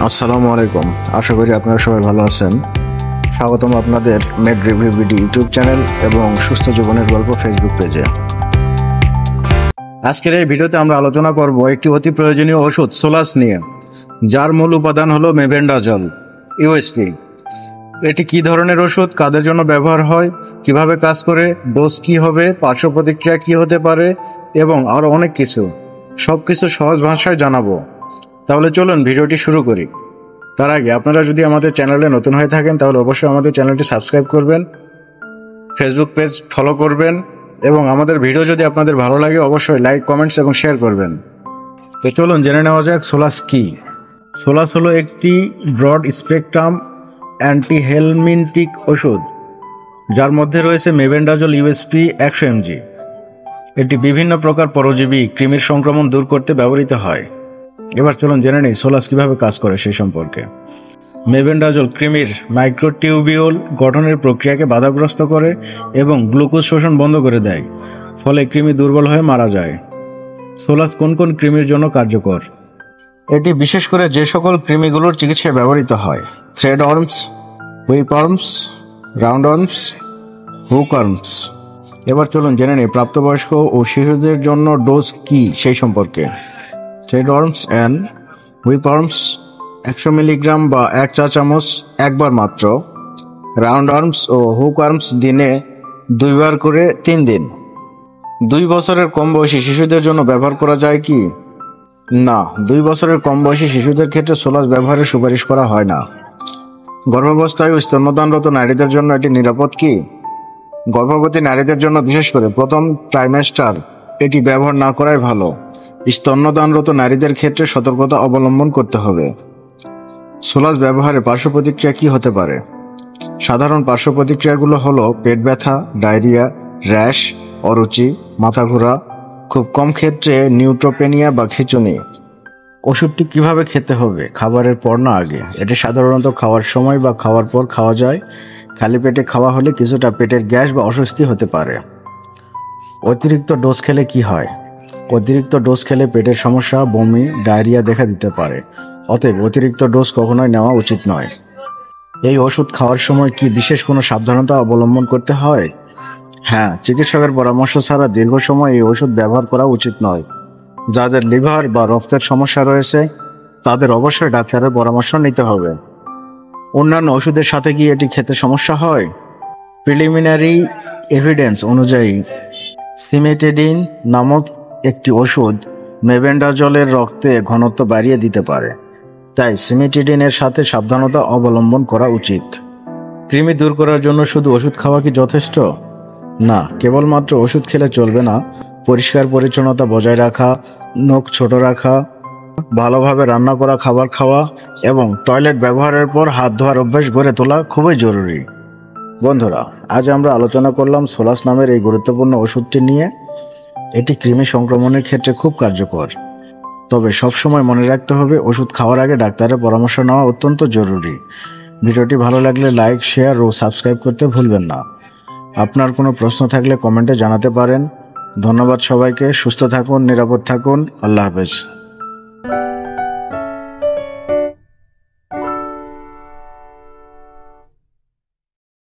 আসসালামু আলাইকুম। আশা করি আপনারা সবাই ভালো আছেন। স্বাগতম আপনাদের made review BD YouTube channel এবং সুস্থ জীবনের গল্প ফেসবুক পেজে। আজকের এই ভিডিওতে আমরা আলোচনা করব একটি অতি প্রয়োজনীয় ওষুধ সোলাস নিয়ে, যার মূল উপাদান হলো মেবেন্ডাজল ইউএসপি। এটি কি ধরনের ওষুধ, কাদের জন্য ব্যবহার হয়, কিভাবে কাজ করে, ডোজ কি হবে, পার্শ্ব প্রতিক্রিয়া কি হতে পারে এবং আরও অনেক কিছু, সবকিছু সহজ ভাষায় জানাবো। তাহলে চলুন ভিডিওটি শুরু করি। তার আগে আপনারা যদি আমাদের চ্যানেলে নতুন হয়ে থাকেন তাহলে অবশ্যই আমাদের চ্যানেলটি সাবস্ক্রাইব করবেন, ফেসবুক পেজ ফলো করবেন এবং আমাদের ভিডিও যদি আপনাদের ভালো লাগে অবশ্যই লাইক, কমেন্টস এবং শেয়ার করবেন। তো চলুন জেনে নেওয়া যাক সোলাস কি। সোলাস হলো একটি ব্রড স্পেকট্রাম অ্যান্টিহেলমিনটিক ওষুধ, যার মধ্যে রয়েছে মেবেন্ডাজল ইউএসপি 100 mg। এটি বিভিন্ন প্রকার পরজীবী কৃমির সংক্রমণ দূর করতে ব্যবহৃত হয়। এবার চলুন জেনে নেই সোলাস কিভাবে কাজ করে সেই সম্পর্কে। মেবেন্ডাজল কৃমির মাইক্রোটিউবিউল গঠনের প্রক্রিয়াকে বাধাগ্রস্ত করে এবং গ্লুকোজ শোষণ বন্ধ করে দেয়, ফলে কৃমি দুর্বল হয়ে মারা যায়। সোলাস কোন কোন কৃমির জন্য কার্যকর? এটি বিশেষ করে যে সকল কৃমিগুলোর চিকিৎসায় ব্যবহৃত হয়: thread worms, whip worms, round worms, hook worms. এবার চলুন জেনে নেই প্রাপ্তবয়স্ক ও শিশুদের জন্য ডোজ কি সেই সম্পর্কে। Thread worms and whip worms 100 milligram বা 1 চা চামচ একবার মাত্র। রাউন্ড ওয়ার্মস ও হুক ওয়ার্মস দিনে 2 বার করে 3 দিন। 2 বছরের কম বয়সী শিশুদের জন্য ব্যবহার করা যায় কি? না, 2 বছরের কম বয়সী শিশুদের ক্ষেত্রে সোলাস ব্যবহারের সুপারিশ করা হয় না। গর্ভাবস্থায় ও স্তন্যদানরত নারীদের জন্য এটি নিরাপদ কি? গর্ভবতী নারীদের জন্য বিশেষ করে প্রথম ট্রাইমেস্টার এটি ব্যবহার না করাই ভালো। স্তন্যদানরত নারীদের ক্ষেত্রে সতর্কতা অবলম্বন করতে হবে। সোলাস ব্যবহারে পার্শ্ব প্রতিক্রিয়া কি হতে পারে? সাধারণ পার্শ্ব প্রতিক্রিয়াগুলো হলো পেট ব্যথা, ডায়রিয়া, র্যাশ, অরুচি, মাথা ঘোরা, খুব কম ক্ষেত্রে নিউট্রোপেনিয়া বা খিঁচুনি। ওষুধটি কিভাবে খেতে হবে? খাবারের পর না আগে? এটি সাধারণত খাওয়ার সময় বা খাওয়ার পর খাওয়া যায়। খালি পেটে খাওয়া হলে কিছুটা পেটের গ্যাস বা অস্বস্তি হতে পারে। অতিরিক্ত ডোজ খেলে কি হয়? অতিরিক্ত ডোজ খেলে পেটের সমস্যা, বমি, ডায়রিয়া দেখা দিতে পারে। অতএব অতিরিক্ত ডোজ কখনোই নেওয়া উচিত নয়। এই ওষুধ খাওয়ার সময় কি বিশেষ কোনো সাবধানতা অবলম্বন করতে হয়? হ্যাঁ, চিকিৎসকের পরামর্শ ছাড়া দীর্ঘ সময় এই ওষুধ ব্যবহার করা উচিত নয়। যাদের লিভার বা রক্তের সমস্যা রয়েছে তাদের অবশ্যই ডাক্তারের পরামর্শ নিতে হবে। অন্যান্য ওষুধের সাথে কি এটি খেতে সমস্যা হয়? প্রিলিমিনারি এভিডেন্স অনুযায়ী সিমেটিডিন নামক একটি ওষুধ মেবেন্ডাজলের রক্তে ঘনত্ব বাড়িয়ে দিতে পারে, তাই সিমেটিডিনের সাথে সাবধানতা অবলম্বন করা উচিত। কৃমি দূর করার জন্য শুধু ওষুধ খাওয়া কি যথেষ্ট? না, কেবলমাত্র ওষুধ খেলে চলবে না। পরিষ্কার পরিচ্ছন্নতা বজায় রাখা, নখ ছোট রাখা, ভালোভাবে রান্না করা খাবার খাওয়া এবং টয়লেট ব্যবহারের পর হাত ধোয়ার অভ্যাস গড়ে তোলা খুবই জরুরি। বন্ধুরা, আজ আমরা আলোচনা করলাম সোলাস নামের এই গুরুত্বপূর্ণ ওষুধটি নিয়ে। এটি কৃমি সংক্রমণের ক্ষেত্রে খুব কার্যকর। তবে সবসময় মনে রাখতে হবে ওষুধ খাওয়ার আগে ডাক্তারের পরামর্শ নেওয়া অত্যন্ত জরুরি। ভিডিওটি ভালো লাগলে লাইক, শেয়ার ও সাবস্ক্রাইব করতে ভুলবেন না। আপনার কোনো প্রশ্ন থাকলে কমেন্টে জানাতে পারেন। ধন্যবাদ সবাইকে। সুস্থ থাকুন, নিরাপদ থাকুন। আল্লাহ হাফেজ।